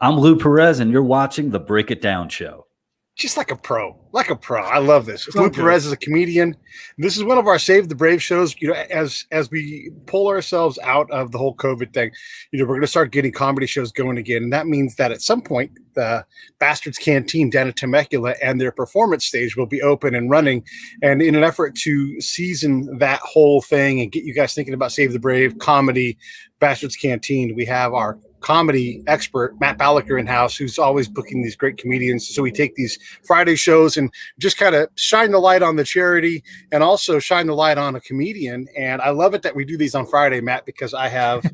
I'm Lou Perez, and you're watching The Break It Down Show. Just like a pro. I love this. Lou Perez is a comedian. This is one of our Save the Brave shows. You know, as we pull ourselves out of the whole COVID thing, you know, we're going to start getting comedy shows going again. And that means that at some point, the Bastards Canteen down at Temecula and their performance stage will be open and running. And in an effort to season that whole thing and get you guys thinking about Save the Brave, comedy, Bastards Canteen, we have our comedy expert Matt Ballaker in house, who's always booking these great comedians. So we take these Friday shows and just kind of shine the light on the charity and also shine the light on a comedian. And I love it that we do these on Friday, Matt, because I have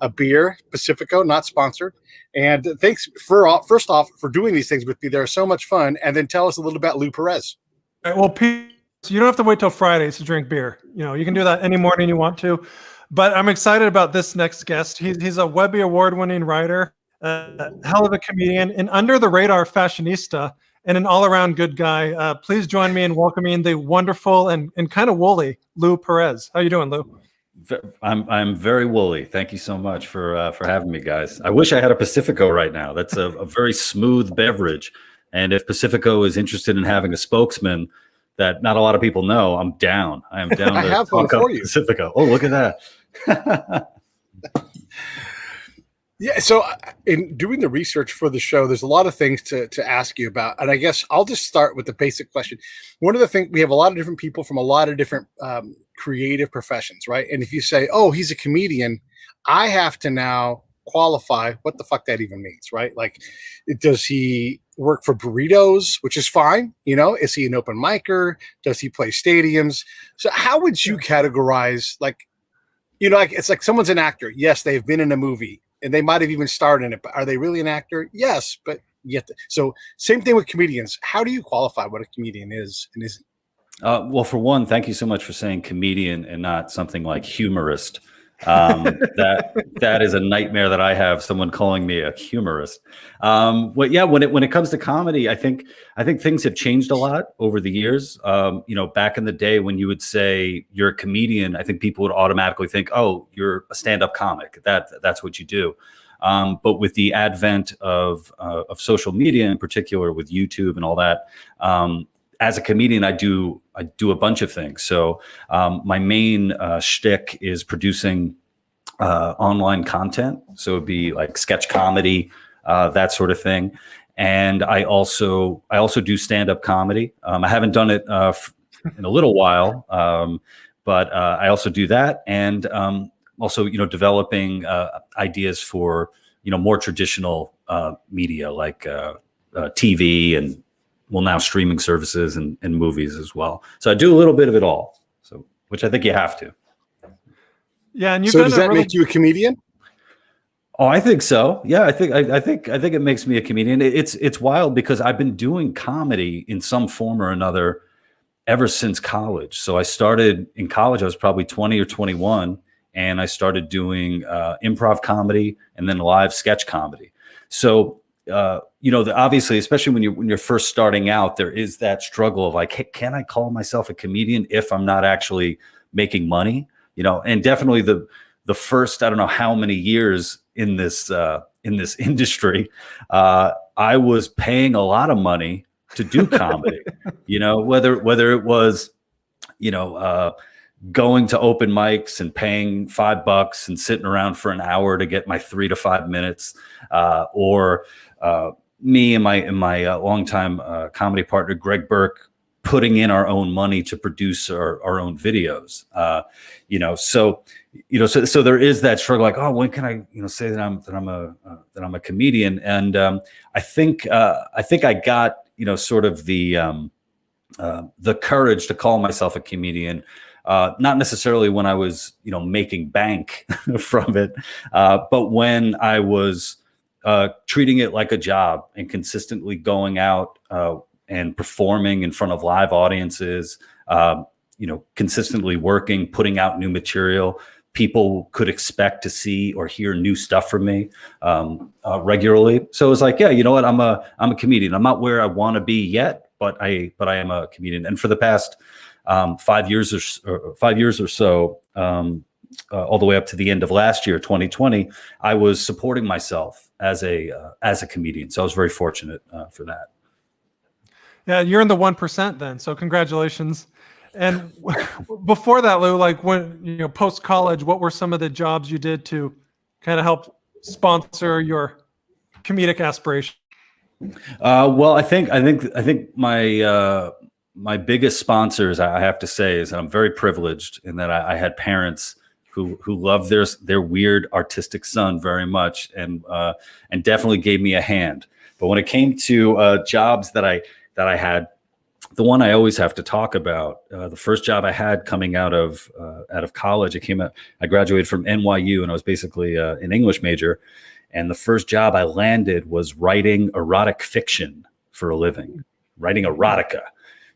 a beer, Pacifico, not sponsored. And thanks first off for doing these things with me. They're so much fun. And then tell us a little about Lou Perez. All right, well, Pete, so you don't have to wait till Fridays to drink beer. You know, you can do that any morning you want to. But I'm excited about this next guest. He's a Webby award-winning writer, hell of a comedian, an under-the-radar fashionista, and an all-around good guy. Please join me in welcoming the wonderful and kind of woolly Lou Perez. How you doing, Lou? I'm very woolly. Thank you so much for having me, guys. I wish I had a Pacifico right now. That's a very smooth beverage. And if Pacifico is interested in having a spokesman that not a lot of people know, I'm down. I am down. I have one for you. Pacifico. Oh, look at that. Yeah, so in doing the research for the show, there's a lot of things to ask you about. And I guess I'll just start with the basic question. One of the things, we have a lot of different people from a lot of different creative professions, right? And if you say, oh, he's a comedian, I have to now qualify what the fuck that even means, right? Like, does he work for burritos, which is fine? You know, is he an open micer? Does he play stadiums? So how would you categorize, like, you know, like it's like someone's an actor. Yes, they've been in a movie and they might have even starred in it, but are they really an actor? Yes, but yet. So same thing with comedians. How do you qualify what a comedian is and isn't? Well, for one, thank you so much for saying comedian and not something like humorist. That is a nightmare that I have, someone calling me a humorist. But yeah, when it comes to comedy, I think things have changed a lot over the years. You know, back in the day when you would say you're a comedian, I think people would automatically think, oh, you're a stand-up comic. That's what you do. But with the advent of social media, in particular with YouTube and all that, as a comedian, I do a bunch of things. So my main shtick is producing online content. So it'd be like sketch comedy, that sort of thing. And I also do stand-up comedy. I haven't done it in a little while, but I also do that. And also, you know, developing ideas for, you know, more traditional media like TV and, well, now streaming services and movies as well. So I do a little bit of it all. So, which I think you have to. Yeah, and so does that make you a comedian? Oh, I think so. Yeah, I think it makes me a comedian. It's wild because I've been doing comedy in some form or another ever since college. So I started in college. I was probably 20 or 21, and I started doing improv comedy and then live sketch comedy. So. You know, obviously, especially when you're first starting out, there is that struggle of like, hey, can I call myself a comedian if I'm not actually making money? You know, and definitely the first, I don't know how many years in this industry, I was paying a lot of money to do comedy. You know, whether it was, you know, going to open mics and paying $5 and sitting around for an hour to get my 3 to 5 minutes, or me and my longtime comedy partner Greg Burke putting in our own money to produce our own videos. You know, so there is that struggle. Like, oh, when can I, you know, say that I'm a comedian? And I think I got, you know, sort of the courage to call myself a comedian. Not necessarily when I was, you know, making bank from it, but when I was treating it like a job and consistently going out and performing in front of live audiences, you know, consistently working, putting out new material. People could expect to see or hear new stuff from me regularly. So it was like, yeah, you know what? I'm a comedian. I'm not where I want to be yet, but I am a comedian. And for the past 5 years or so, all the way up to the end of last year, 2020, I was supporting myself as a comedian. So I was very fortunate for that. Yeah, you're in the 1% then. So congratulations. And before that, Lou, like when post college, what were some of the jobs you did to kind of help sponsor your comedic aspiration? Well, I think my biggest sponsors, I have to say, is that I'm very privileged in that I had parents who loved their weird artistic son very much, and definitely gave me a hand. But when it came to jobs that I had, the one I always have to talk about, the first job I had coming out of college, I graduated from NYU, and I was basically an English major. And the first job I landed was writing erotic fiction for a living, writing erotica.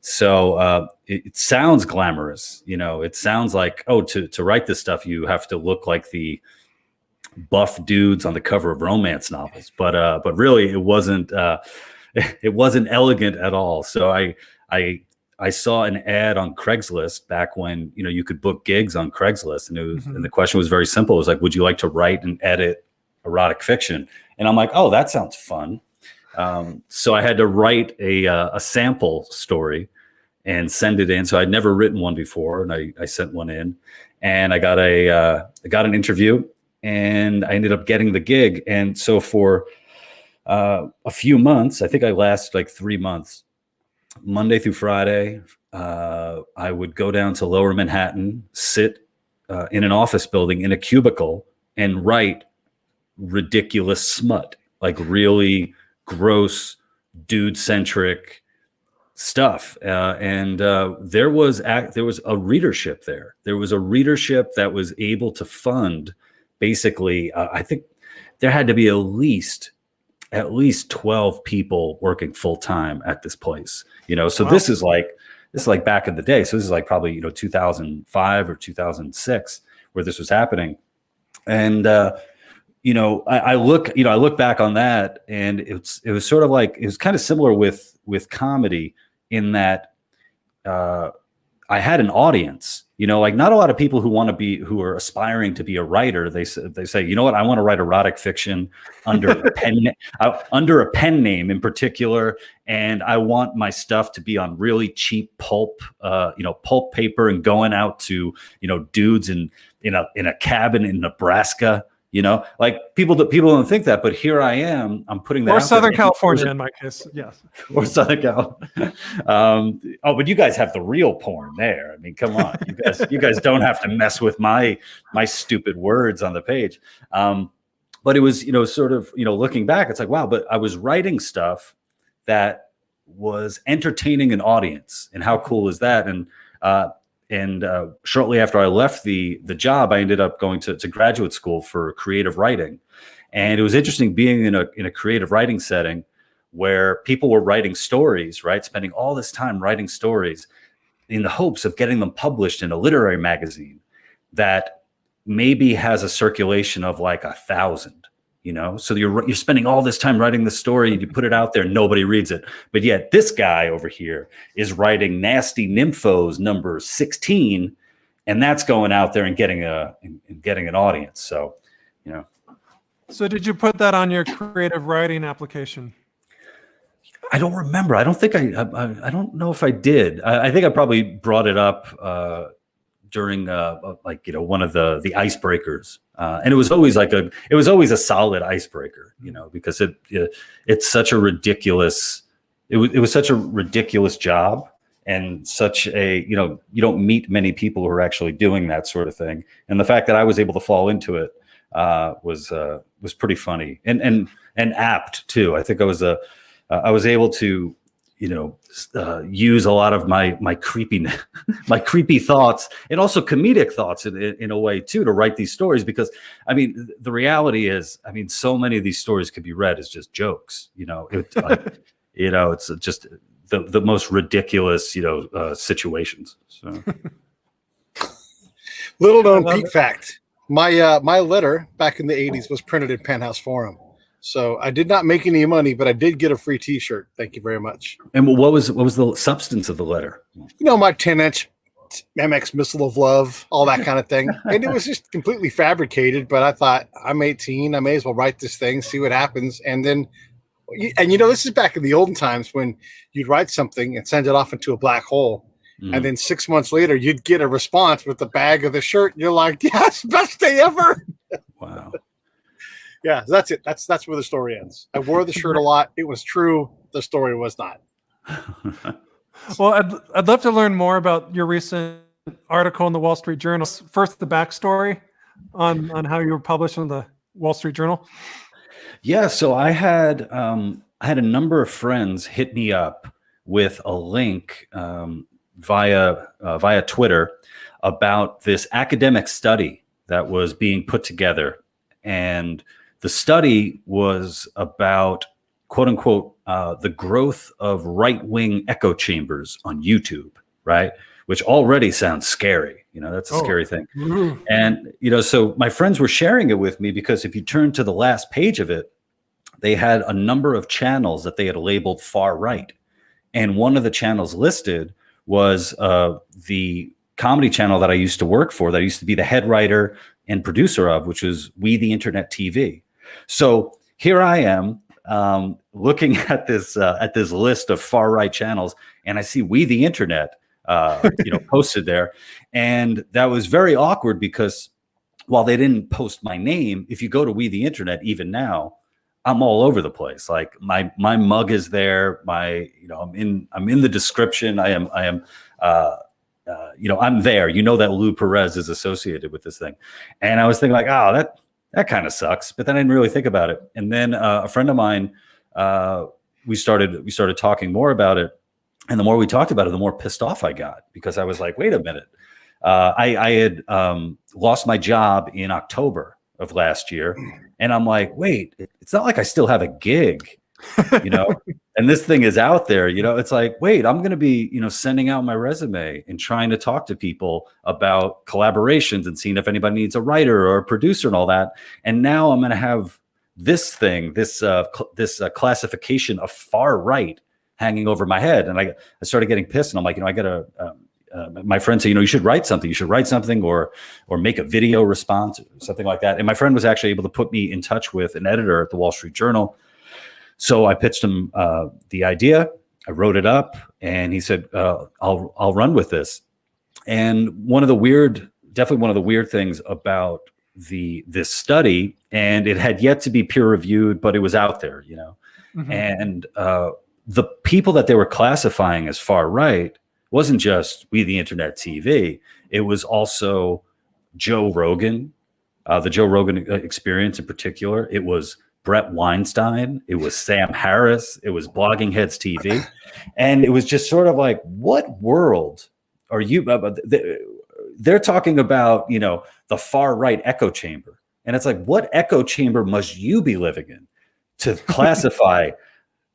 So it sounds glamorous, it sounds like, oh, to write this stuff, you have to look like the buff dudes on the cover of romance novels. But really, it wasn't elegant at all. So I saw an ad on Craigslist back when you could book gigs on Craigslist, and and the question was very simple. It was like, would you like to write and edit erotic fiction? And I'm like, oh, that sounds fun. So I had to write a sample story and send it in. So I'd never written one before, and I sent one in, and I got an interview, and I ended up getting the gig. And so for a few months, I think I lasted like 3 months, Monday through Friday, I would go down to Lower Manhattan, sit in an office building in a cubicle, and write ridiculous smut, like really gross, dude-centric stuff. And there was a readership there. There was a readership that was able to fund, basically, I think there had to be at least 12 people working full time at this place. So wow. This is like back in the day. So this is like probably 2005 or 2006 where this was happening. And I look back on that, and it was sort of like, it was kind of similar with comedy in that I had an audience. Like not a lot of people who are aspiring to be a writer. They say, you know what, I want to write erotic fiction under a pen name in particular, and I want my stuff to be on really cheap pulp paper, and going out to dudes in a cabin in Nebraska. Like people don't think that, but here I am. I'm putting that. Or out Southern there. California, in my case, yes. Or Southern Cal. But you guys have the real porn there. I mean, come on, you guys don't have to mess with my stupid words on the page. But it was, sort of, looking back, it's like, wow. But I was writing stuff that was entertaining an audience, and how cool is that? And shortly after I left the job, I ended up going to graduate school for creative writing. And it was interesting being in a creative writing setting where people were writing stories, right? Spending all this time writing stories in the hopes of getting them published in a literary magazine that maybe has a circulation of like 1,000. So you're spending all this time writing the story, you put it out there, nobody reads it. But yet this guy over here is writing Nasty Nymphos number 16, and that's going out there and getting an audience. So, So did you put that on your creative writing application? I don't remember. I don't think I don't know if I did. I think I probably brought it up during one of the icebreakers. And it was always a solid icebreaker, because it's such a ridiculous, it was such a ridiculous job, and such a, you don't meet many people who are actually doing that sort of thing. And the fact that I was able to fall into it was pretty funny and apt too. I think I was able to, use a lot of my creepy thoughts, and also comedic thoughts in a way too, to write these stories. Because I mean, the reality is, so many of these stories could be read as just jokes. It's just the most ridiculous, situations. So, little known Pete fact: my letter back in the '80s was printed in Penthouse Forum. So I did not make any money, but I did get a free T-shirt. Thank you very much. And what was the substance of the letter? My 10-inch MX Missile of Love, all that kind of thing. And it was just completely fabricated. But I thought, I'm 18. I may as well write this thing, see what happens. And then, and this is back in the olden times when you'd write something and send it off into a black hole. And then 6 months later, you'd get a response with the bag of the shirt. And you're like, yes, best day ever. Wow. Yeah, that's it. That's where the story ends. I wore the shirt a lot. It was true. The story was not. Well, I'd love to learn more about your recent article in the Wall Street Journal. First, the backstory on how you were published in the Wall Street Journal. Yeah, so I had a number of friends hit me up with a link via Twitter about this academic study that was being put together, and the study was about, quote unquote, the growth of right-wing echo chambers on YouTube, right? Which already sounds scary. That's a scary thing. Mm-hmm. And, so my friends were sharing it with me because if you turn to the last page of it, they had a number of channels that they had labeled far right. And one of the channels listed was the comedy channel that I used to work for, that I used to be the head writer and producer of, which was We the Internet TV. So here I am looking at this list of far right channels, and I see We the Internet posted there, and that was very awkward because while they didn't post my name, if you go to We the Internet, even now, I'm all over the place. Like my mug is there. I'm in the description. I'm there. That Lou Perez is associated with this thing, and I was thinking like, oh, that kind of sucks. But then I didn't really think about it. And then a friend of mine, we started talking more about it, and the more we talked about it, the more pissed off I got, because I was like, wait a minute, I had lost my job in October of last year, and I'm like, wait, it's not like I still have a gig, and this thing is out there, it's like, wait, I'm going to be, sending out my resume and trying to talk to people about collaborations and seeing if anybody needs a writer or a producer and all that. And now I'm going to have this thing, this classification of far right hanging over my head. And I started getting pissed, and I'm like, I got to, my friend said, you should write something or make a video response or something like that. And my friend was actually able to put me in touch with an editor at the Wall Street Journal. So I pitched him the idea. I wrote it up, and he said, I'll run with this. And one of the weird things about this study, and it had yet to be peer reviewed, but it was out there, Mm-hmm. and the people that they were classifying as far right wasn't just We the Internet TV. It was also Joe Rogan, the Joe Rogan Experience in particular. It was Brett Weinstein. It was Sam Harris. It was Blogging Heads TV. And it was just sort of like, what world are you? They're talking about, the far right echo chamber. And it's like, what echo chamber must you be living in to classify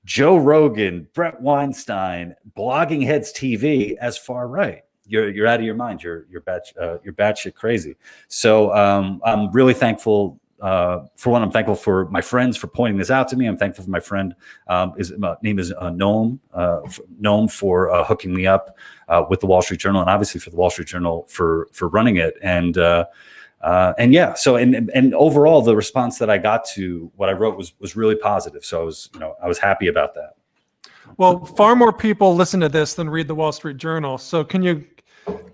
Joe Rogan, Brett Weinstein, Blogging Heads TV as far right? You're out of your mind. You're batshit crazy. So I'm really thankful. For one, I'm thankful for my friends for pointing this out to me. I'm thankful for my friend. His name is Noam for hooking me up with the Wall Street Journal, and obviously for the Wall Street Journal for running it. And yeah, so and overall, the response that I got to what I wrote was really positive. So I was happy about that. Well, far more people listen to this than read the Wall Street Journal. So can you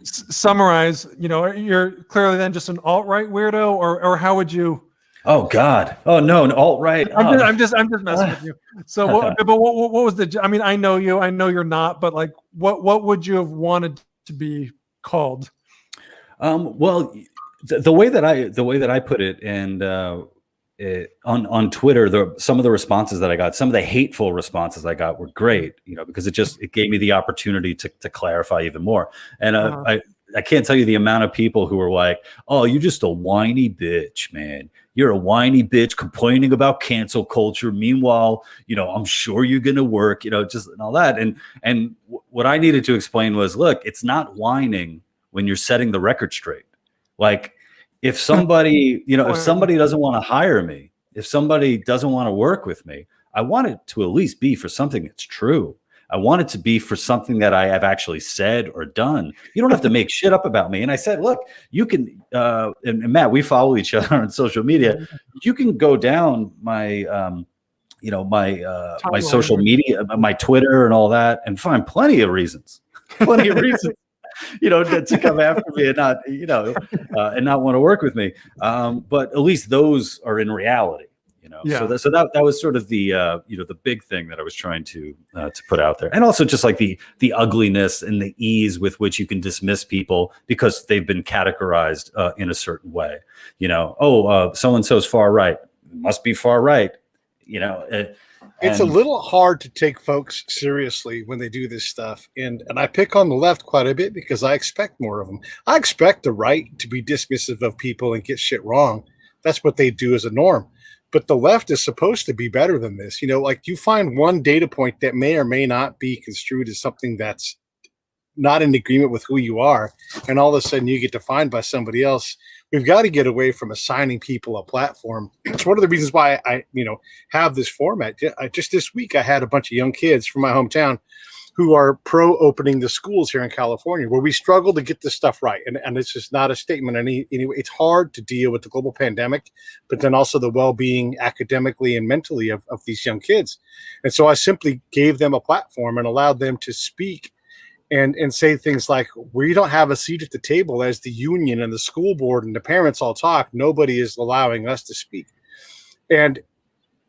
summarize? You're clearly then just an alt-right weirdo, or how would you? Oh God! Oh no, an alt-right. I'm just messing with you. So, but what was the? I mean, I know you. I know you're not. But like, what would you have wanted to be called? Well, the way that I put it, and on Twitter, some of the responses that I got, some of the hateful responses I got were great. Because it gave me the opportunity to clarify even more. And I can't tell you the amount of people who were like, "Oh, you're just a whiny bitch, man. You're a whiny bitch complaining about cancel culture. Meanwhile, I'm sure you're going to work, just and all that." And what I needed to explain was, look, it's not whining when you're setting the record straight. Like if somebody, if somebody doesn't want to hire me, if somebody doesn't want to work with me, I want it to at least be for something that's true. I want it to be for something that I have actually said or done. You don't have to make shit up about me. And I said, look, you can, and Matt, we follow each other on social media. You can go down my, my social media, my Twitter and all that, and find plenty of reasons, to come after me and not, and not want to work with me. But at least those are in reality. Yeah. So that was sort of the the big thing that I was trying to put out there, and also just like the ugliness and the ease with which you can dismiss people because they've been categorized in a certain way. So and so's far right, must be far right. It's a little hard to take folks seriously when they do this stuff, and I pick on the left quite a bit because I expect more of them. I expect the right to be dismissive of people and get shit wrong. That's what they do as a norm. But the left is supposed to be better than this. Like you find one data point that may or may not be construed as something that's not in agreement with who you are, and all of a sudden you get defined by somebody else. We've got to get away from assigning people a platform. It's one of the reasons why I have this format. Just this week, I had a bunch of young kids from my hometown who are pro opening the schools here in California, where we struggle to get this stuff right. And it's just not a statement. Anyway, it's hard to deal with the global pandemic, but then also the well-being academically and mentally of these young kids. And so I simply gave them a platform and allowed them to speak and say things like, we don't have a seat at the table as the union and the school board and the parents all talk. Nobody is allowing us to speak. And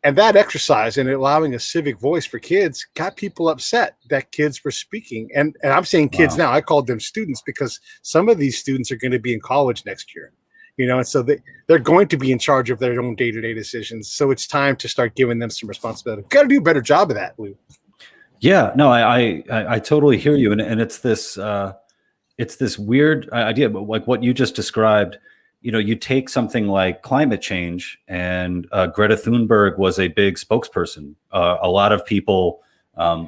that exercise and allowing a civic voice for kids got people upset that kids were speaking. And I'm saying kids now, I called them students because some of these students are going to be in college next year, and so they're going to be in charge of their own day-to-day decisions. So it's time to start giving them some responsibility. Got to do a better job of that, Lou. Yeah, no, I totally hear you. And it's this weird idea, but like what you just described. You take something like climate change, and Greta Thunberg was a big spokesperson. A lot of people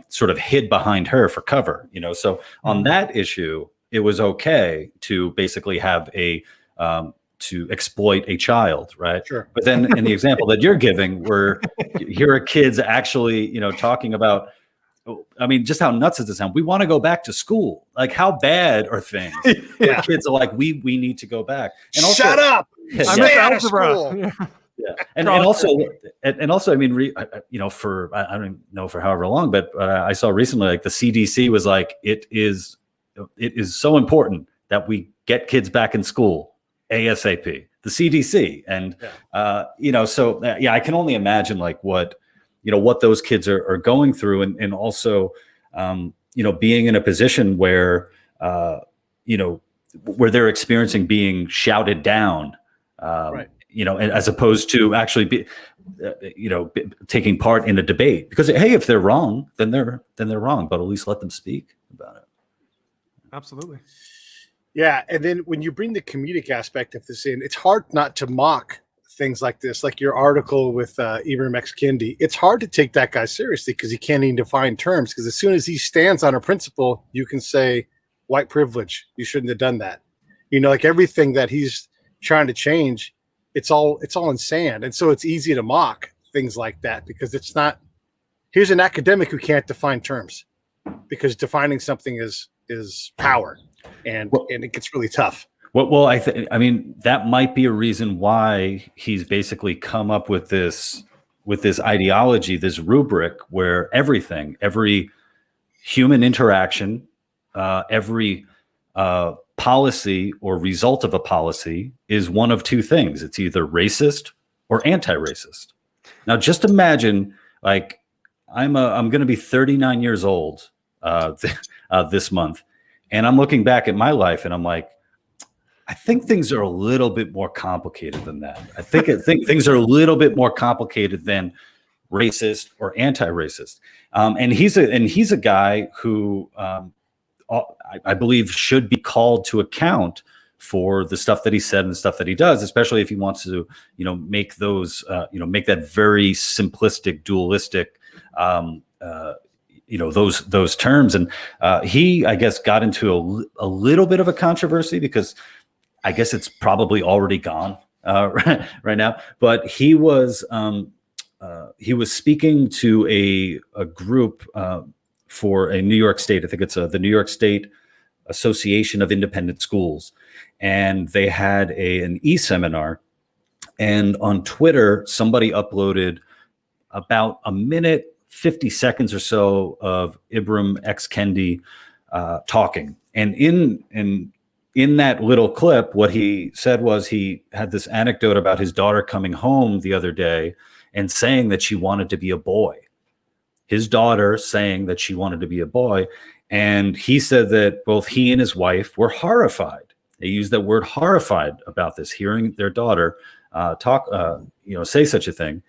sort of hid behind her for cover. So on that issue, it was okay to basically have to exploit a child, right? Sure. But then in the example that you're giving, where here are kids actually, talking about. I mean, just how nuts does it sound? We want to go back to school. Like, how bad are things? Yeah. Kids are like, we need to go back. And also, shut up. Stay out of school. Yeah. And also, I mean, for I don't know for however long, but I saw recently, like the CDC was like, it is so important that we get kids back in school ASAP. The CDC, and I can only imagine like what those kids are going through, and also, being in a position where, where they're experiencing being shouted down, right. As opposed to actually taking part in a debate, because, hey, if they're wrong, then they're wrong, but at least let them speak about it. Absolutely. Yeah. And then when you bring the comedic aspect of this in, it's hard not to mock things like this, like your article with Ibram X. Kendi. It's hard to take that guy seriously because he can't even define terms. Because as soon as he stands on a principle, you can say white privilege. You shouldn't have done that. Like everything that he's trying to change, it's all in sand. And so it's easy to mock things like that because it's not. Here's an academic who can't define terms, because defining something is power, and it gets really tough. Well, I mean, that might be a reason why he's basically come up with this ideology, this rubric where every human interaction, every policy or result of a policy is one of two things. It's either racist or anti-racist. Now, just imagine, like, I'm going to be 39 years old this month, and I'm looking back at my life, and I'm like, I think things are a little bit more complicated than that. I think things are a little bit more complicated than racist or anti-racist. And he's a guy who I believe should be called to account for the stuff that he said and the stuff that he does, especially if he wants to, make those, make that very simplistic, dualistic, those terms. And he, I guess, got into a little bit of a controversy because I guess it's probably already gone right now. But he was speaking to a group for a New York State. I think it's the New York State Association of Independent Schools, and they had an e-seminar. And on Twitter, somebody uploaded about a minute, 50 seconds or so of Ibram X. Kendi talking. And in that little clip, what he said was he had this anecdote about his daughter coming home the other day and saying that she wanted to be a boy. His daughter saying that she wanted to be a boy. And he said that both he and his wife were horrified. They used that word horrified about this, hearing their daughter say such a thing.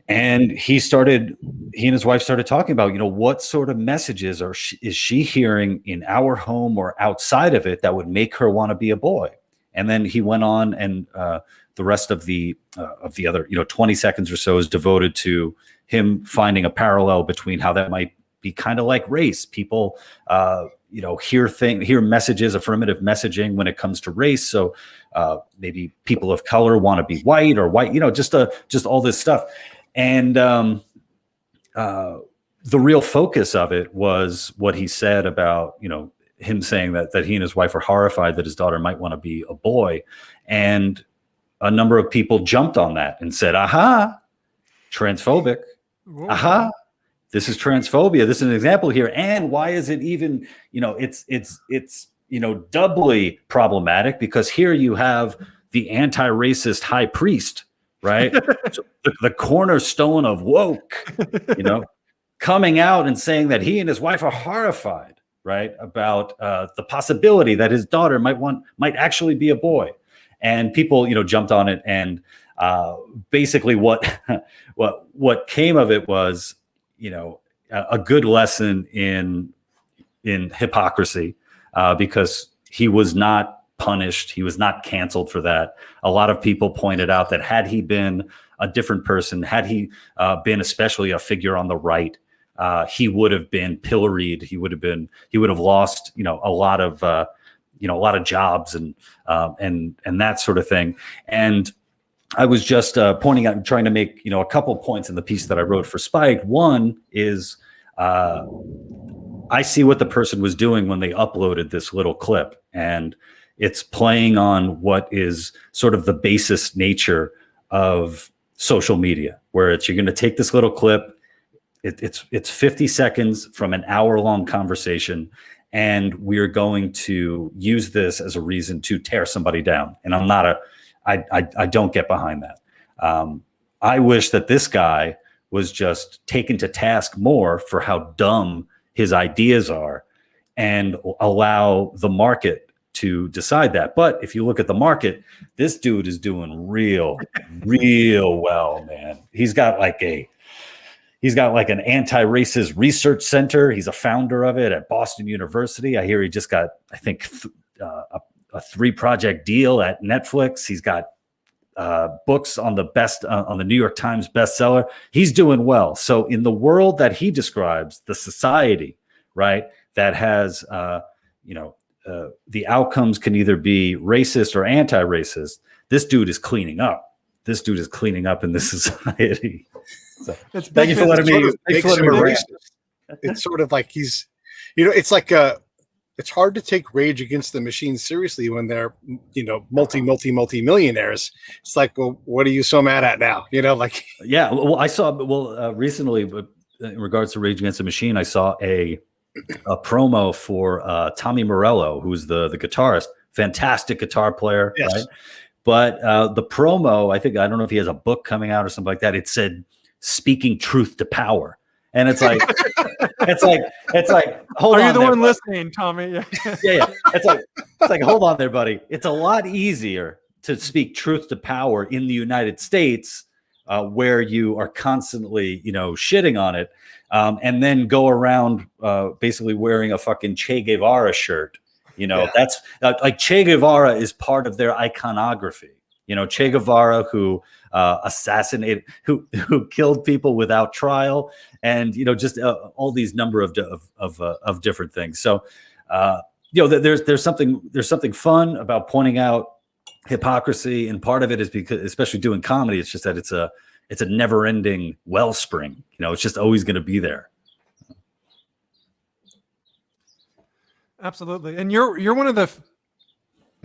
And he and his wife started talking about, what sort of messages is she hearing in our home or outside of it that would make her want to be a boy? And then he went on, and the rest of the other, 20 seconds or so is devoted to him finding a parallel between how that might be kind of like race. People, hear messages, affirmative messaging when it comes to race. So maybe people of color want to be white, or white, just all this stuff. And the real focus of it was what he said about, him saying that he and his wife are horrified that his daughter might want to be a boy. And a number of people jumped on that and said, aha, transphobic. Whoa. Aha, this is transphobia. This is an example here. And why is it even, it's doubly problematic, because here you have the anti-racist high priest, right? So the cornerstone of woke, coming out and saying that he and his wife are horrified, right, about the possibility that his daughter might actually be a boy. And people, jumped on it. And basically what came of it was, a good lesson in hypocrisy, because he was not punished. He was not canceled for that. A lot of people pointed out that had he been a different person, had he been especially a figure on the right, he would have been pilloried. He would have lost, a lot of jobs and that sort of thing. And I was just pointing out, trying to make, a couple points in the piece that I wrote for Spike. One is I see what the person was doing when they uploaded this little clip, and it's playing on what is sort of the basest nature of social media, where you're going to take this little clip. It's 50 seconds from an hour-long conversation, and we're going to use this as a reason to tear somebody down. And I don't get behind that. I wish that this guy was just taken to task more for how dumb his ideas are, and allow the market to decide that. But if you look at the market, this dude is doing real well, man. He's got like an anti-racist research center. He's a founder of it at Boston University. I hear he just got, I think, a 3-project deal at Netflix. He's got books on the New York Times bestseller. He's doing well. So in the world that he describes, the society, right, that has, the outcomes can either be racist or anti-racist. This dude is cleaning up. This dude is cleaning up in this society. So, thank you for letting me. It's sort of like he's, it's like it's hard to take Rage Against the Machine seriously when they're, multi-millionaires. It's like, well, what are you so mad at now? Yeah. Well, I saw recently, but in regards to Rage Against the Machine, I saw a promo for Tommy Morello, who's the guitarist, fantastic guitar player, yes. Right? But the promo, I don't know if he has a book coming out or something like that. It said "Speaking Truth to Power," and it's like, it's like, hold on. Are you the there, one buddy. listening, Tommy? Yeah. Yeah. It's like, hold on there, buddy. It's a lot easier to speak truth to power in the United States, where you are constantly, shitting on it. And then go around basically wearing a fucking Che Guevara shirt. That's like Che Guevara is part of their iconography. Che Guevara, who assassinated, who killed people without trial, and just all these number of different things. So there's something fun about pointing out hypocrisy, and part of it is because, especially doing comedy, it's just that it's a never-ending wellspring. It's just always going to be there. Absolutely. And you're one of the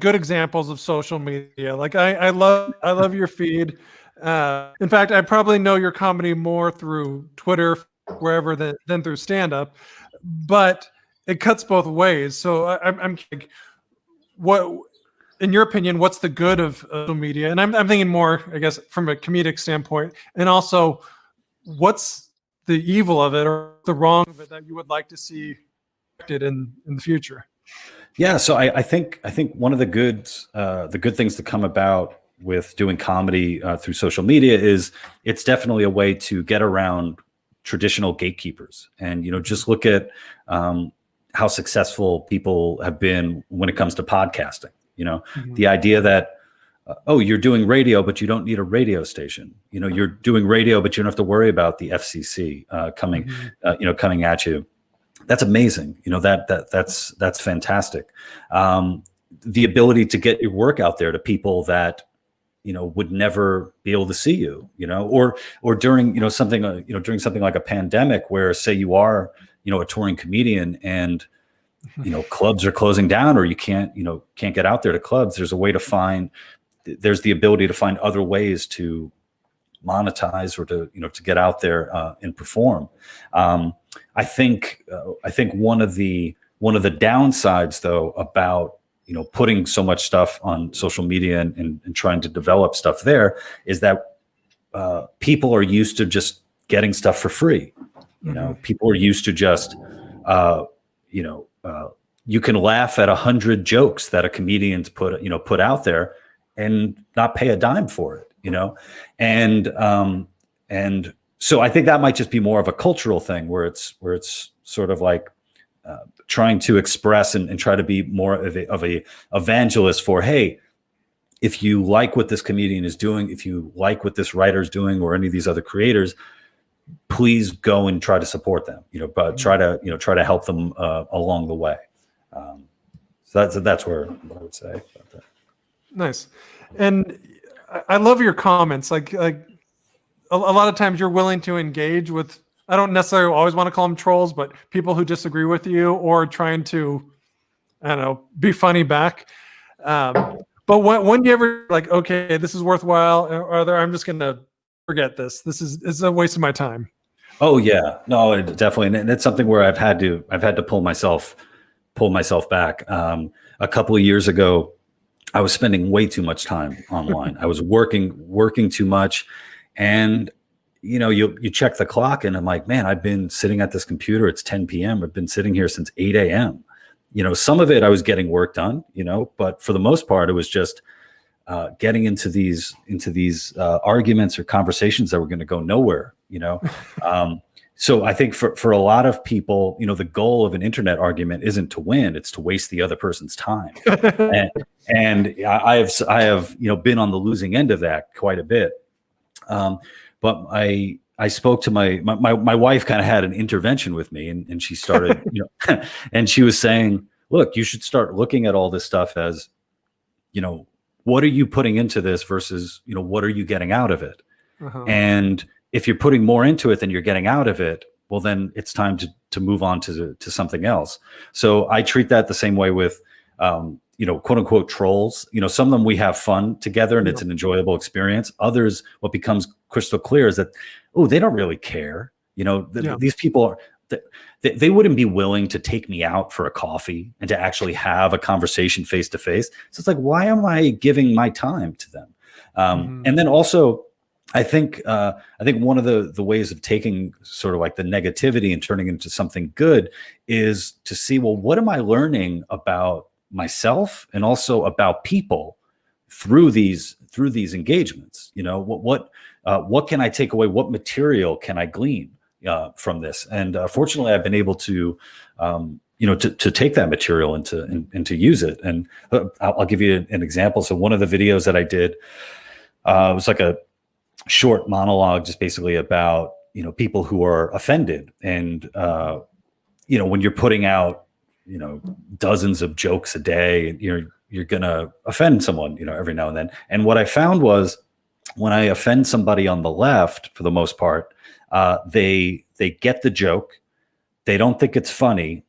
good examples of social media. Like I love your feed. In fact, I probably know your comedy more through Twitter, wherever than through stand up, but it cuts both ways. So I'm what, in your opinion, what's the good of social media? And I'm thinking more, I guess, from a comedic standpoint, and also what's the evil of it or the wrong of it that you would like to see corrected in the future? Yeah, so I think one of the good things to come about with doing comedy through social media is it's definitely a way to get around traditional gatekeepers. And just look at how successful people have been when it comes to podcasting. The idea that you're doing radio, but you don't need a radio station. You're doing radio, but you don't have to worry about the FCC coming at you. That's amazing. That's fantastic. The ability to get your work out there to people that would never be able to see you, or during something like a pandemic where, say, you are a touring comedian and clubs are closing down, or you can't get out there to clubs. There's the ability to find other ways to monetize or to get out there and perform. I think one of the downsides, though, about putting so much stuff on social media and trying to develop stuff there is that people are used to just getting stuff for free. People are used to just you can laugh at 100 jokes that a comedian's put out there and not pay a dime for it. And so I think that might just be more of a cultural thing where it's sort of like trying to express and try to be more of a evangelist for, hey, if you like what this comedian is doing, if you like what this writer is doing, or any of these other creators, please go and try to support them. But try to help them along the way. So that's where I would say about that. Nice. And I love your comments. Like a lot of times you're willing to engage with, I don't necessarily always want to call them trolls, but people who disagree with you or trying to, I don't know, be funny back. But when you ever like, okay, this is worthwhile, or I'm just going to forget this. It's a waste of my time. Oh yeah, no, definitely. And it's something where I've had to pull myself back. A couple of years ago, I was spending way too much time online. I was working too much. And you check the clock and I'm like, man, I've been sitting at this computer. It's 10 p.m. I've been sitting here since 8 a.m. Some of it I was getting work done, but for the most part, it was just getting into these arguments or conversations that were going to go nowhere. So I think for a lot of people, the goal of an internet argument isn't to win; it's to waste the other person's time. and I have been on the losing end of that quite a bit. But I spoke to my wife. Kind of had an intervention with me, and she started, and she was saying, "Look, you should start looking at all this stuff as, what are you putting into this versus, what are you getting out of it? Uh-huh. And if you're putting more into it than you're getting out of it, well, then it's time to move on to something else." So I treat that the same way with, quote unquote trolls. Some of them we have fun together and it's an enjoyable experience. Others, what becomes crystal clear is that, they don't really care. These people are, they wouldn't be willing to take me out for a coffee and to actually have a conversation face to face. So it's like, why am I giving my time to them? And then also, I think one of the ways of taking sort of like the negativity and turning it into something good is to see, well, what am I learning about myself and also about people through these engagements? What can I take away? What material can I glean from this? And fortunately, I've been able to to take that material and to use it. And I'll give you an example. So one of the videos that I did was like a short monologue, just basically about people who are offended, and when you're putting out dozens of jokes a day, you're gonna offend someone every now and then. And what I found was, when I offend somebody on the left, for the most part, they get the joke, they don't think it's funny,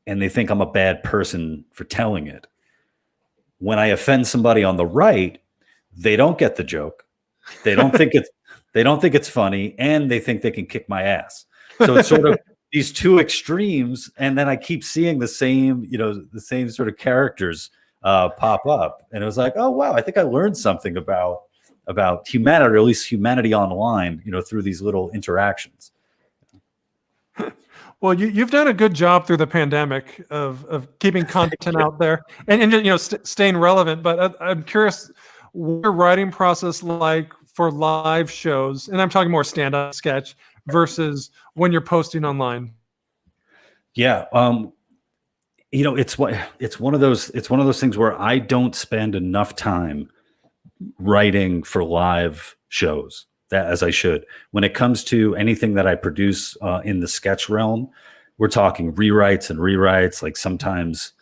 and they think I'm a bad person for telling it. When I offend somebody on the right, they don't get the joke. They don't think it's funny, and they think they can kick my ass. So it's sort of these two extremes, and then I keep seeing the same sort of characters pop up, and it was like, oh wow, I think I learned something about humanity, or at least humanity online, through these little interactions. Well, you've done a good job through the pandemic of keeping content out there and staying relevant. But I'm curious, what your writing process like for live shows, and I'm talking more stand-up sketch versus when you're posting online. Yeah, it's one of those things where I don't spend enough time writing for live shows as I should. When it comes to anything that I produce in the sketch realm, we're talking rewrites, like sometimes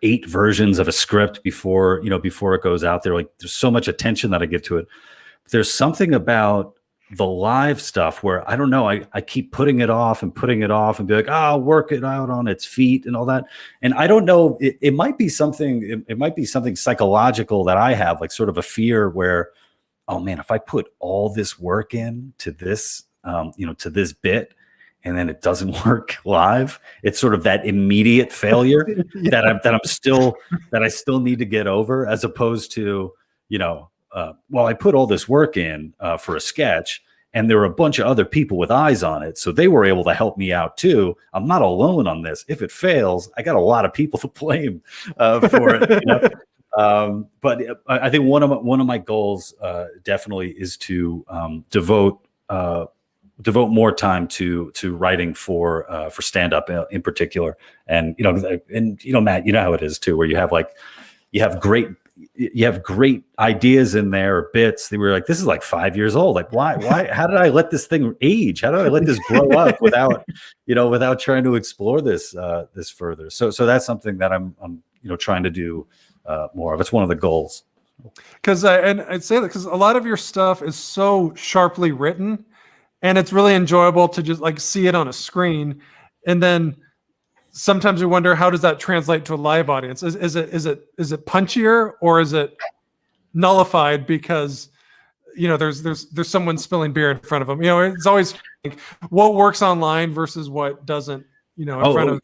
8 versions of a script before it goes out there. Like there's so much attention that I give to it. There's something about the live stuff where I don't know, I keep putting it off and be like, I'll work it out on its feet and all that. And I don't know, it might be something, it might be something psychological that I have, like sort of a fear where, oh man, if I put all this work in to this, to this bit, and then it doesn't work live, it's sort of that immediate failure that I still need to get over, as opposed to, well, I put all this work in for a sketch, and there were a bunch of other people with eyes on it, so they were able to help me out too. I'm not alone on this. If it fails, I got a lot of people to blame for it. But I think one of my goals definitely is to devote more time to writing for stand-up in particular. And Matt, you know how it is too, where you have great ideas in there, or bits that were like, this is like 5 years old. Like, why, how did I let this thing age? How did I let this grow up without trying to explore this further? So that's something that I'm trying to do more of. It's one of the goals. And I'd say that because a lot of your stuff is so sharply written, and it's really enjoyable to just like see it on a screen. And then sometimes we wonder, how does that translate to a live audience? Is it punchier, or is it nullified because there's someone spilling beer in front of them? It's always like, what works online versus what doesn't. In front of.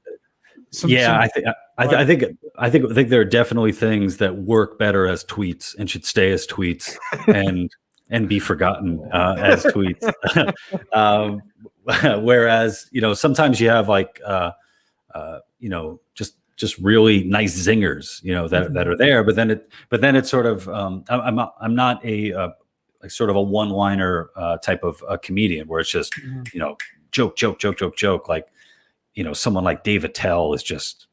I think there are definitely things that work better as tweets and should stay as tweets and be forgotten as tweets. Whereas sometimes you have like just really nice zingers that are there, but then it's sort of I'm not a sort of a one-liner type of comedian where it's just joke, like someone like Dave Attell is just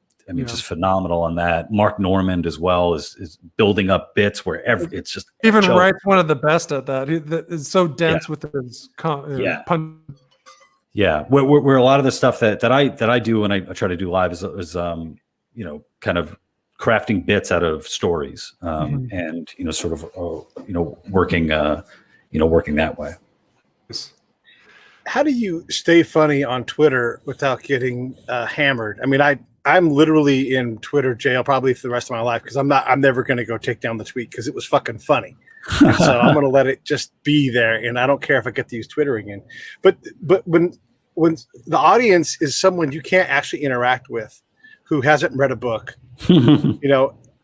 just phenomenal on that. Mark Normand as well is building up bits wherever it's just even Wright's one of the best at that. It's so dense with his pun. Yeah, where a lot of the stuff that I do when I try to do live is kind of crafting bits out of stories, and sort of working that way. How do you stay funny on Twitter without getting hammered? I mean, I'm literally in Twitter jail probably for the rest of my life because I'm never going to go take down the tweet because it was fucking funny. And so I'm going to let it just be there, and I don't care if I get to use Twitter again. But when the audience is someone you can't actually interact with, who hasn't read a book,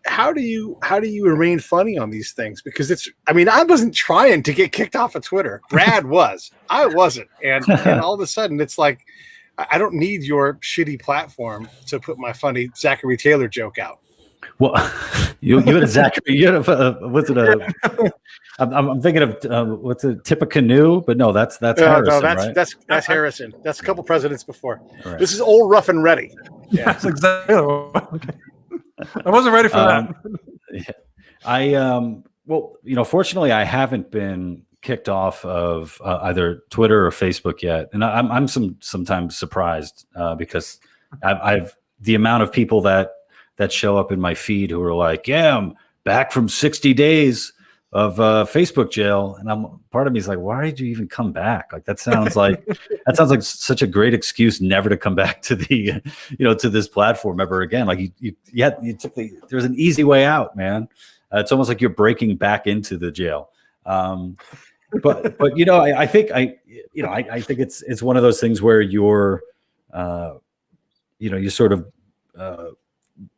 how do you remain funny on these things? Because I wasn't trying to get kicked off of Twitter. Brad was. I wasn't. And all of a sudden it's like, I don't need your shitty platform to put my funny Zachary Taylor joke out. Well, you had a Zachary. You had what's it? I'm thinking of what's a tip of canoe, but no, that's Harrison. No, that's Harrison. That's a couple presidents before. Right. This is old rough and ready. Yeah, that's exactly. Okay. I wasn't ready for that. Fortunately, I haven't been kicked off of either Twitter or Facebook yet, and I'm sometimes surprised because I've the amount of people that show up in my feed who are like, yeah, I'm back from 60 days of Facebook jail, and part of me is like, why did you even come back? Like that sounds like such a great excuse never to come back to the to this platform ever again. Like you took there's an easy way out, man. It's almost like you're breaking back into the jail. But I think it's one of those things where you're you're sort of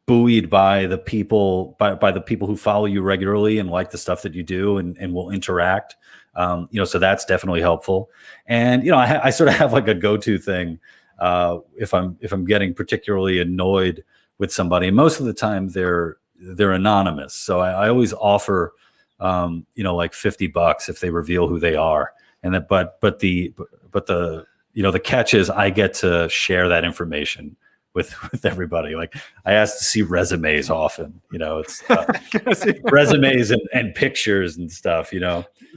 buoyed by the people by the people who follow you regularly and like the stuff that you do and will interact. So that's definitely helpful. And I sort of have like a go-to thing if I'm getting particularly annoyed with somebody, and most of the time they're anonymous. So I always offer like $50 if they reveal who they are. And that but the catch is I get to share that information with everybody. Like I ask to see resumes often, it's resumes and pictures and stuff,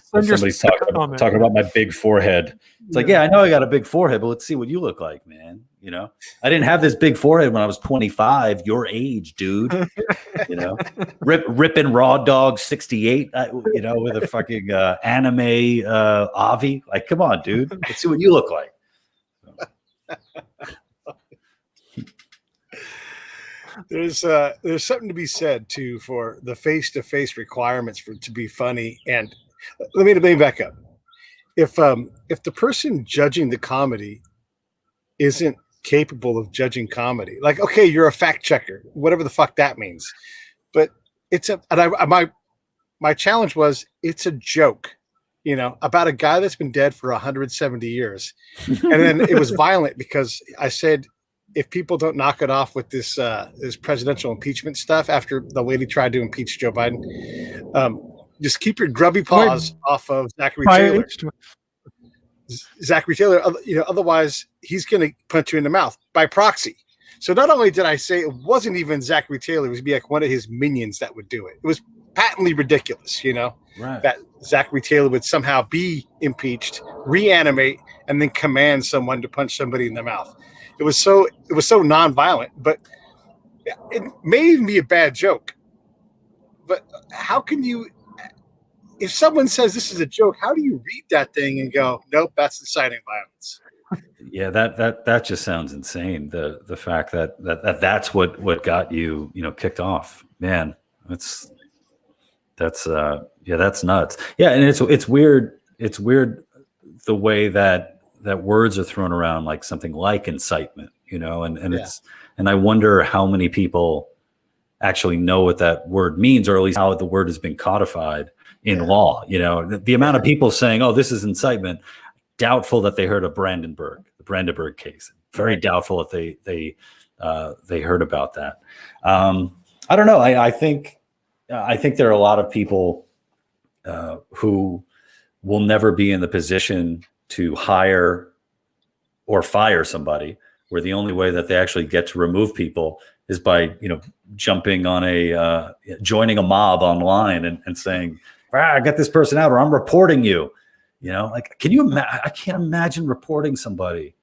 somebody's talking about my big forehead. It's like, yeah, I know I got a big forehead, but let's see what you look like, man. I didn't have this big forehead when I was 25, your age, dude. Ripping Raw Dog 68, with a fucking anime Avi. Like, come on, dude. Let's see what you look like. There's something to be said too for the face-to-face requirements to be funny. And let me back up. If the person judging the comedy isn't capable of judging comedy, like, okay, you're a fact checker, whatever the fuck that means, but my challenge was it's a joke, about a guy that's been dead for 170 years, and then it was violent because I said, if people don't knock it off with this presidential impeachment stuff after the lady tried to impeach Joe Biden, just keep your grubby paws off of Zachary Taylor. Zachary Taylor, otherwise he's going to punch you in the mouth by proxy. So not only did I say it wasn't even Zachary Taylor, it was be like one of his minions that would do it. It was patently ridiculous, right, that Zachary Taylor would somehow be impeached, reanimate, and then command someone to punch somebody in the mouth. It was so nonviolent, but it may even be a bad joke. But how can you, if someone says this is a joke, how do you read that thing and go, nope, that's inciting violence? Yeah, that just sounds insane. The fact that's what got you kicked off, man. That's nuts. Yeah, and it's weird. It's weird the way that words are thrown around, like something like incitement, and I wonder how many people actually know what that word means, or at least how the word has been codified in law. The amount of people saying, "Oh, this is incitement," doubtful that they heard of the Brandenburg case. Very doubtful if they heard about that. I don't know. I think there are a lot of people who will never be in the position to hire or fire somebody, where the only way that they actually get to remove people is by jumping on joining a mob online and saying, I got this person out, or I'm reporting you. Like, can you imagine? I can't imagine reporting somebody.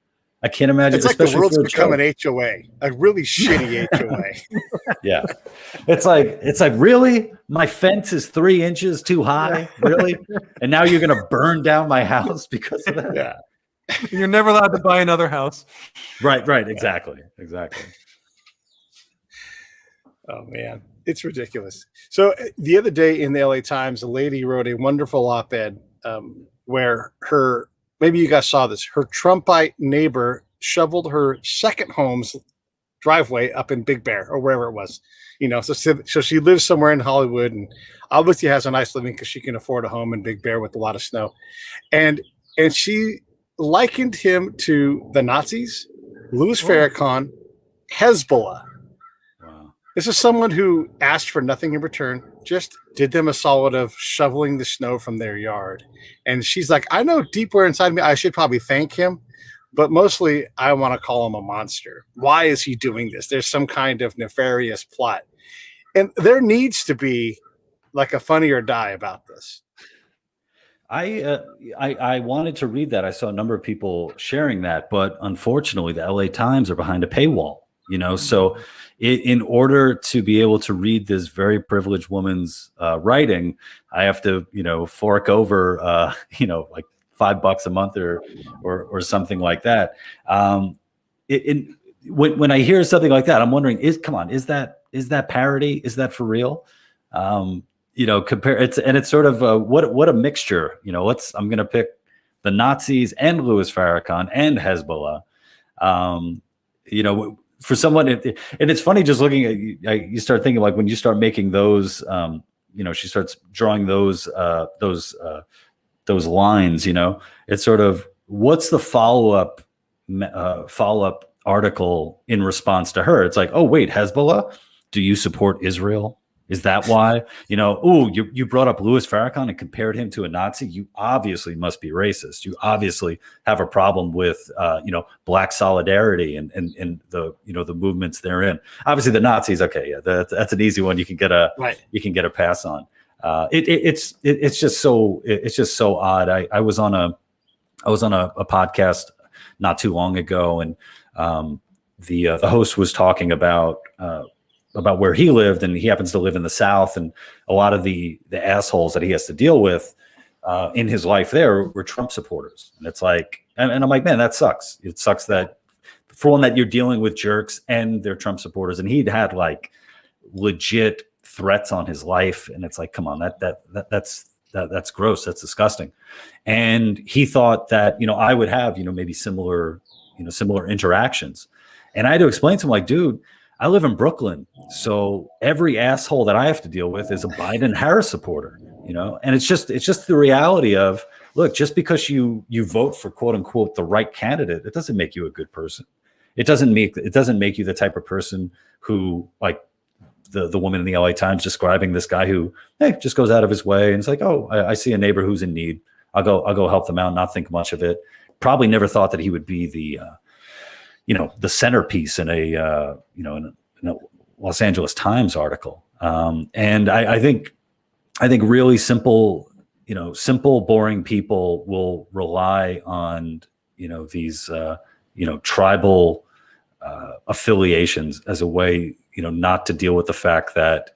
I can't imagine. It's like the world's become an HOA, a really shitty HOA. Yeah, it's like really, my fence is 3 inches too high, really, and now you're gonna burn down my house because of that. Yeah, you're never allowed to buy another house. Right, exactly. Oh man, it's ridiculous. So the other day in the LA Times, a lady wrote a wonderful op-ed where maybe you guys saw this, her Trumpite neighbor shoveled her second home's driveway up in Big Bear or wherever it was, so she lives somewhere in Hollywood and obviously has a nice living because she can afford a home in Big Bear with a lot of snow. And she likened him to the Nazis, Louis Farrakhan, Hezbollah. This is someone who asked for nothing in return, just did them a solid of shoveling the snow from their yard. And she's like, I know deeper inside me, I should probably thank him, but mostly I want to call him a monster. Why is he doing this? There's some kind of nefarious plot. And there needs to be like a Funny or Die about this. I wanted to read that. I saw a number of people sharing that, but unfortunately the LA Times are behind a paywall. you know? So in order to be able to read this very privileged woman's writing, I have to, you know, fork over, you know, like $5 a month or something like that. When I hear something like that, I'm wondering, is that parody? Is that for real? You know, it's sort of what a mixture. You know, I'm going to pick the Nazis and Louis Farrakhan and Hezbollah. You know, for someone, and it's funny just looking at you start thinking, like, when you start making those, you know, she starts drawing those lines. You know, it's sort of, what's the follow-up article in response to her? It's like, oh wait, Hezbollah, do you support Israel? Is that why? You know, oh, you brought up Louis Farrakhan and compared him to a Nazi. You obviously must be racist. You obviously have a problem with, you know, Black solidarity and the, you know, the movements therein. Obviously, the Nazis. Okay, yeah, that's an easy one. You can get a pass on. It's just so odd. I was on a podcast not too long ago, and the host was talking about where he lived, and he happens to live in the South, and a lot of the assholes that he has to deal with in his life there were Trump supporters. And it's like, and I'm like, man, that sucks. It sucks that, for one, that you're dealing with jerks and they're Trump supporters, and he'd had like legit threats on his life, and it's like, come on, that's gross, that's disgusting. And he thought that, you know, I would have, you know, maybe similar interactions, and I had to explain to him, like, dude, I live in Brooklyn, so every asshole that I have to deal with is a Biden Harris supporter, you know. And it's just the reality of, look, just because you vote for quote unquote the right candidate, it doesn't make you a good person. It doesn't make you the type of person who, like the woman in the LA Times describing this guy who, hey, just goes out of his way and it's like, oh, I see a neighbor who's in need, I'll go help them out, not think much of it. Probably never thought that he would be the you know, the centerpiece in a Los Angeles Times article. And I think really simple, boring people will rely on, these, tribal affiliations as a way, not to deal with the fact that,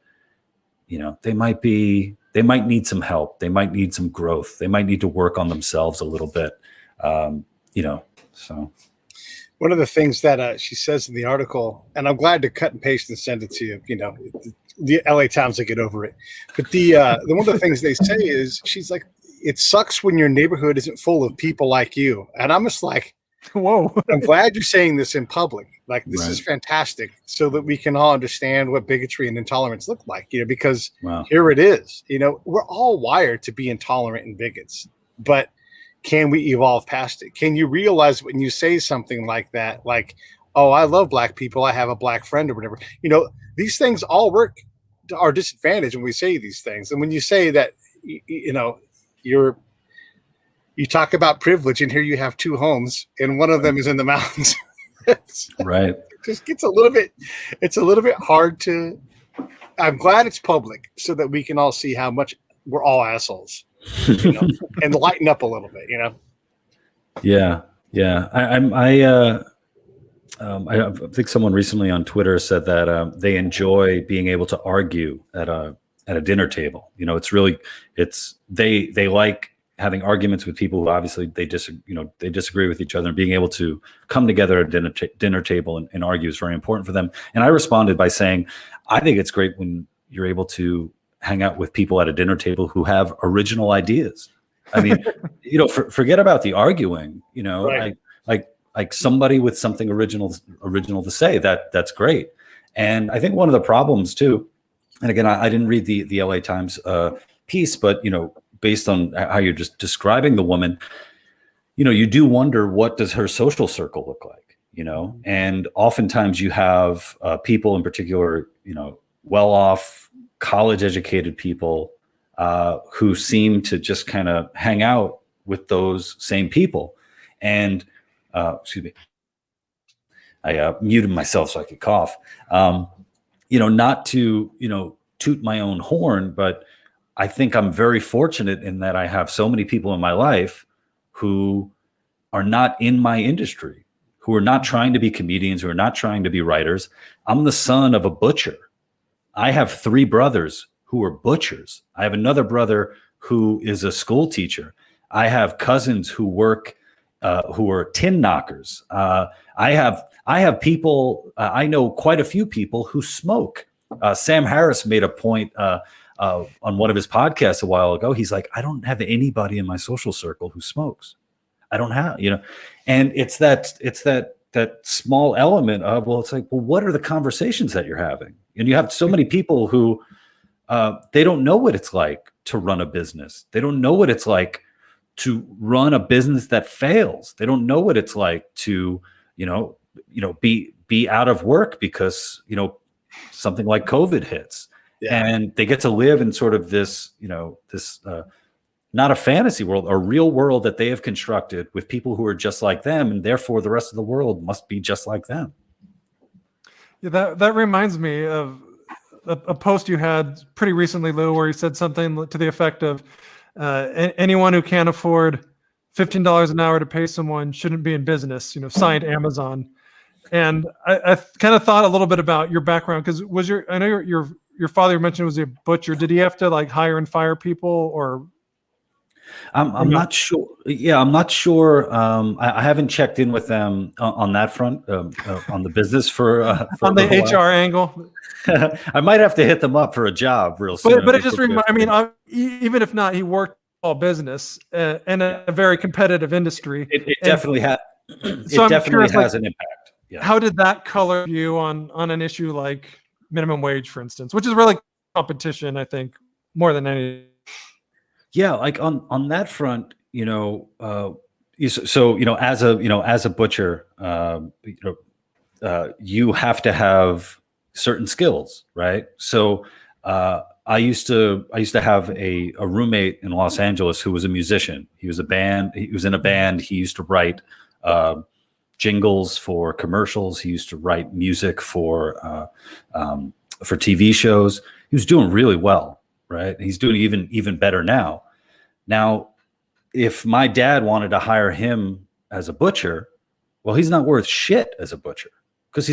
they might need some help. They might need some growth. They might need to work on themselves a little bit. So. One of the things that she says in the article, and I'm glad to cut and paste and send it to you, the LA Times will get over it. But the one of the things they say is, she's like, it sucks when your neighborhood isn't full of people like you. And I'm just like, whoa, I'm glad you're saying this in public. Like, this is fantastic, so that we can all understand what bigotry and intolerance look like, because here it is. We're all wired to be intolerant and bigots, but can we evolve past it? Can you realize when you say something like that, like, oh, I love black people, I have a black friend or whatever, these things all work to our disadvantage when we say these things. And when you say that, you talk about privilege, and here you have two homes and one of them is in the mountains. Right. It just gets a little bit hard to, I'm glad it's public so that we can all see how much we're all assholes. And lighten up a little bit, Yeah. I think someone recently on Twitter said that they enjoy being able to argue at a dinner table. They like having arguments with people who obviously they disagree with each other, and being able to come together at a dinner table and argue is very important for them. And I responded by saying, I think it's great when you're able to hang out with people at a dinner table who have original ideas. I mean, forget about the arguing, right. like somebody with something original to say, that's great. And I think one of the problems too, and again, I didn't read the LA Times piece, but, based on how you're just describing the woman, you do wonder, what does her social circle look like, and oftentimes you have people in particular, well-off, college-educated people who seem to just kind of hang out with those same people. And excuse me, I muted myself so I could cough. Not to toot my own horn, but I think I'm very fortunate in that I have so many people in my life who are not in my industry, who are not trying to be comedians, who are not trying to be writers. I'm the son of a butcher. I have 3 brothers who are butchers. I have another brother who is a school teacher. I have cousins who work, who are tin knockers. I have people, I know quite a few people who smoke. Sam Harris made a point on one of his podcasts a while ago. He's like, I don't have anybody in my social circle who smokes. I don't have, and it's that small element of, well, it's like, well, what are the conversations that you're having? And you have so many people who, they don't know what it's like to run a business. They don't know what it's like to run a business that fails. They don't know what it's like to, be out of work because, something like COVID hits. Yeah. And they get to live in sort of this, not a fantasy world, a real world that they have constructed with people who are just like them, and therefore the rest of the world must be just like them. Yeah, that reminds me of a post you had pretty recently, Lou, where you said something to the effect of anyone who can't afford $15 an hour to pay someone shouldn't be in business, signed Amazon. And I kind of thought a little bit about your background, because I know your father, you mentioned, was a butcher. Did he have to like hire and fire people, or? I'm not sure. Yeah, I'm not sure. I haven't checked in with them on that front, on the business for on the HR angle. I might have to hit them up for a job real soon. But it just reminds. I mean, even if not, he worked all business in a very competitive industry. It definitely has. So it definitely has an impact. Yeah. How did that color you on an issue like minimum wage, for instance, which is really competition, I think, more than any. Yeah, like on that front, as a butcher, you have to have certain skills, right? So I used to have a roommate in Los Angeles who was a musician. He was in a band. He used to write jingles for commercials. He used to write music for TV shows. He was doing really well. Right. He's doing even better now. Now, if my dad wanted to hire him as a butcher, well, he's not worth shit as a butcher because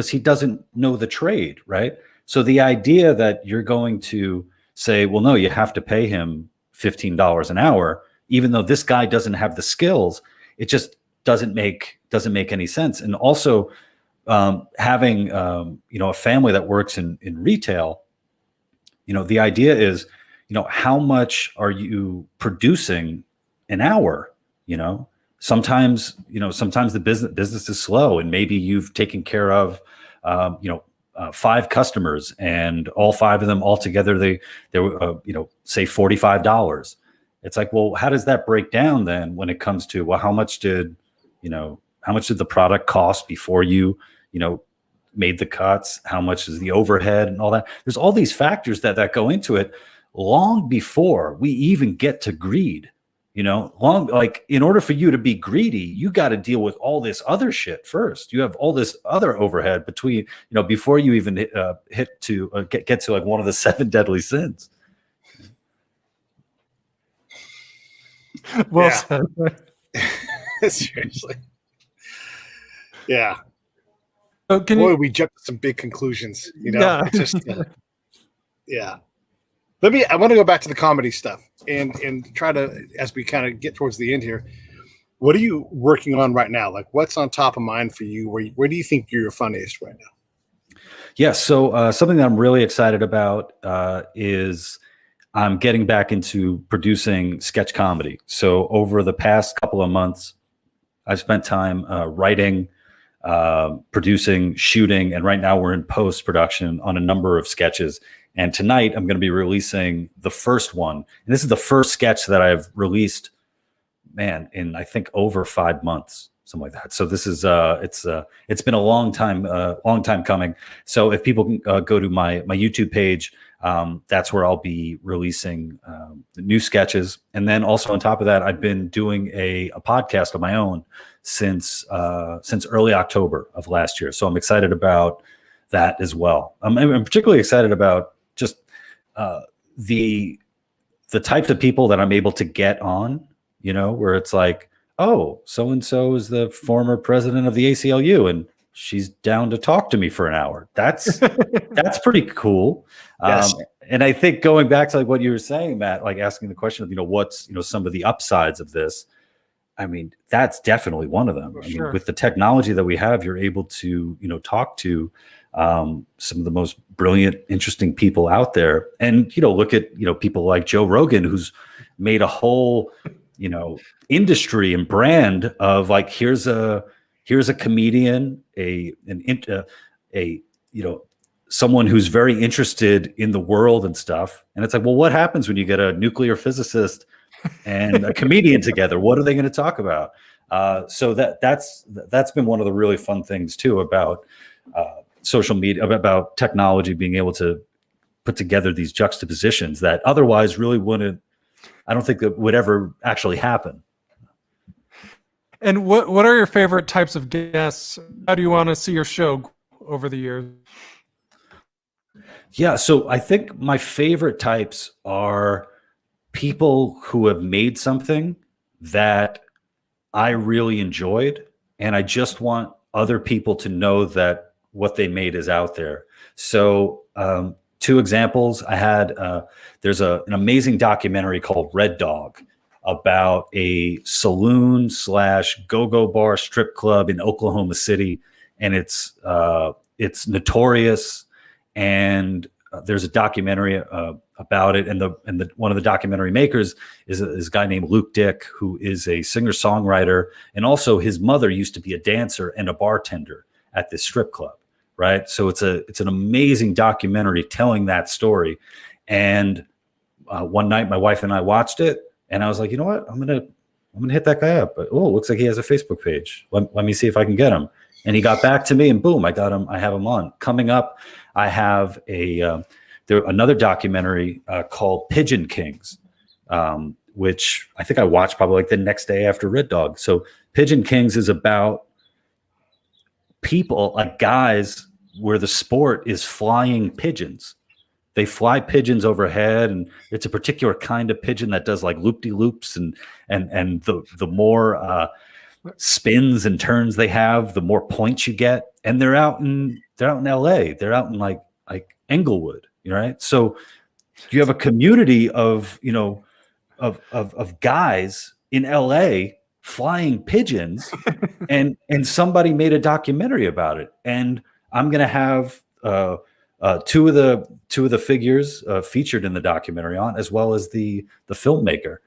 he doesn't know the trade. Right. So the idea that you're going to say, well, no, you have to pay him $15 an hour, even though this guy doesn't have the skills, it just doesn't make any sense. And also having, a family that works in retail, the idea is, how much are you producing an hour? Sometimes the business is slow, and maybe you've taken care of, 5 customers, and all 5 of them altogether, they say $45. It's like, well, how does that break down then when it comes to, well, how much did the product cost before you made the cuts? How much is the overhead and all that? There's all these factors that go into it long before we even get to greed. In order for you to be greedy, you got to deal with all this other shit first. You have all this other overhead between, before you even get to like one of the 7 deadly sins. Well said. Seriously. Yeah. So we jumped to some big conclusions, Yeah. Yeah. I want to go back to the comedy stuff and try to, as we kind of get towards the end here, what are you working on right now? Like, what's on top of mind for you? Where do you think you're funniest right now? Yeah. So something that I'm really excited about is I'm getting back into producing sketch comedy. So over the past couple of months, I've spent time writing, producing, shooting, and right now we're in post-production on a number of sketches. And tonight I'm going to be releasing the first one. And this is the first sketch that I've released, in I think over 5 months, something like that. So this is it's been a long time coming. So if people can go to my YouTube page, that's where I'll be releasing new sketches. And then also on top of that, I've been doing a podcast of my own since early October of last year. So I'm excited about that as well. I'm particularly excited about just the types of people that I'm able to get on, where it's like, oh, so and so is the former president of the ACLU, and she's down to talk to me for an hour. That's pretty cool. Yes. And I think going back to like what you were saying, Matt, like asking the question of, what's, some of the upsides of this. I mean, that's definitely one of them. I mean, with the technology that we have, you're able to, talk to some of the most brilliant, interesting people out there. And, look at, people like Joe Rogan, who's made a whole, industry and brand of like, here's a comedian, someone who's very interested in the world and stuff. And it's like, well, what happens when you get a nuclear physicist and a comedian together? What are they going to talk about? So that's been one of the really fun things too about social media, about technology being able to put together these juxtapositions that otherwise really wouldn't, I don't think that would ever actually happen. And what are your favorite types of guests? How do you want to see your show over the years? Yeah, so I think my favorite types are people who have made something that I really enjoyed, and I just want other people to know that what they made is out there. So 2 examples. I had there's an amazing documentary called Red Dog about a saloon / go-go bar strip club in Oklahoma City, and it's notorious. And there's a documentary about it, and the one of the documentary makers is a guy named Luke Dick, who is a singer-songwriter, and also his mother used to be a dancer and a bartender at this strip club, right? So it's an amazing documentary telling that story. And one night, my wife and I watched it, and I was like, you know what, I'm gonna hit that guy up. But it looks like he has a Facebook page. Let me see if I can get him. And he got back to me, and boom, I got him. I have him on. Coming up, I have another documentary called Pigeon Kings, which I think I watched probably like the next day after Red Dog. So Pigeon Kings is about people, like guys, where the sport is flying pigeons. They fly pigeons overhead, and it's a particular kind of pigeon that does like loop-de-loops, and the more spins and turns they have, the more points you get. And they're out in L.A. They're out in like Englewood, right? So you have a community of of guys in L.A. flying pigeons, and somebody made a documentary about it. And I'm gonna have two of the figures featured in the documentary on, as well as the filmmaker.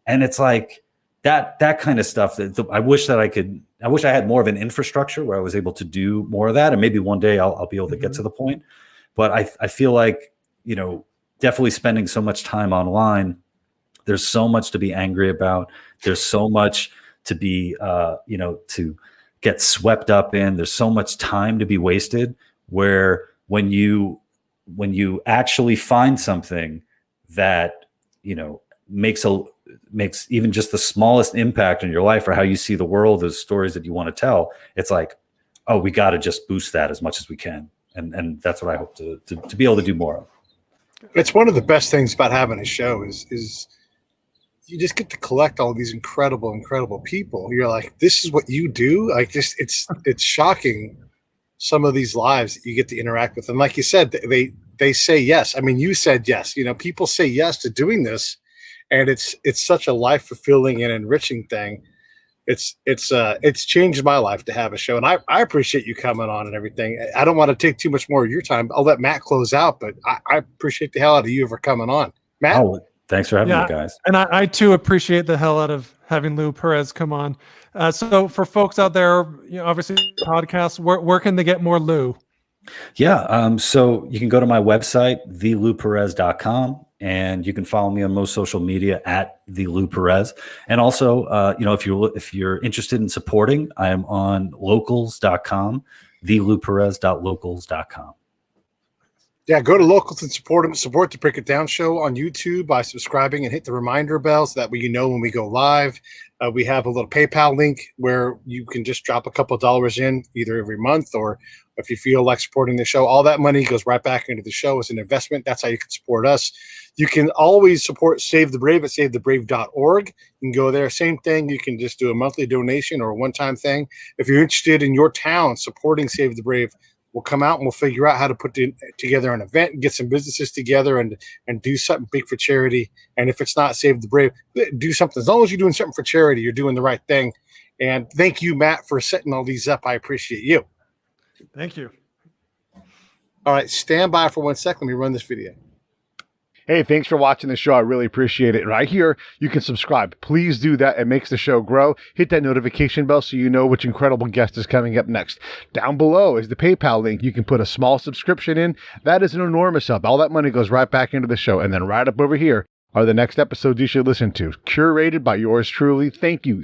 And it's like that kind of stuff that I wish I had more of an infrastructure where I was able to do more of that. And maybe one day I'll be able to get to the point. But I feel like, definitely spending so much time online, there's so much to be angry about. There's so much to be, to get swept up in. There's so much time to be wasted, where when you actually find something that, makes even just the smallest impact in your life, or how you see the world, those stories that you want to tell, it's like, oh, we got to just boost that as much as we can. And that's what I hope to be able to do more of. It's one of the best things about having a show is you just get to collect all these incredible people. You're like, this is what you do. Like, just it's shocking, some of these lives that you get to interact with. And like you said, they say yes. I mean, you said yes. People say yes to doing this, and it's such a life fulfilling and enriching thing. It's changed my life to have a show, and I appreciate you coming on and everything. I don't want to take too much more of your time. I'll let Matt close out, but I appreciate the hell out of you for coming on, Matt. Oh, thanks for having me, guys. And I too appreciate the hell out of having Lou Perez come on. So for folks out there, obviously podcasts, where can they get more Lou? Yeah. So you can go to my website, thelouperez.com, and you can follow me on most social media at the Lou Perez. And also, if you're interested in supporting, I am on locals.com, thelouperez.locals.com. Yeah, go to locals and support them. Support the Break It Down show on YouTube by subscribing and hit the reminder bell so that way you know when we go live. We have a little PayPal link where you can just drop a couple of dollars in either every month, or if you feel like supporting the show, all that money goes right back into the show as an investment. That's how you can support us. You can always support Save the Brave at savethebrave.org. You can go there. Same thing. You can just do a monthly donation or a one-time thing. If you're interested in your town supporting Save the Brave, we'll come out and we'll figure out how to put together an event and get some businesses together and do something big for charity. And if it's not Save the Brave, do something. As long as you're doing something for charity, you're doing the right thing. And thank you, Matt, for setting all these up. I appreciate you. Thank you. All right, stand by for 1 second. Let me run this video. Hey, thanks for watching the show. I really appreciate it. Right here, you can subscribe. Please do that. It makes the show grow. Hit that notification bell so you know which incredible guest is coming up next. Down below is the PayPal link. You can put a small subscription in. That is an enormous help. All that money goes right back into the show. And then right up over here are the next episodes you should listen to, curated by yours truly. Thank you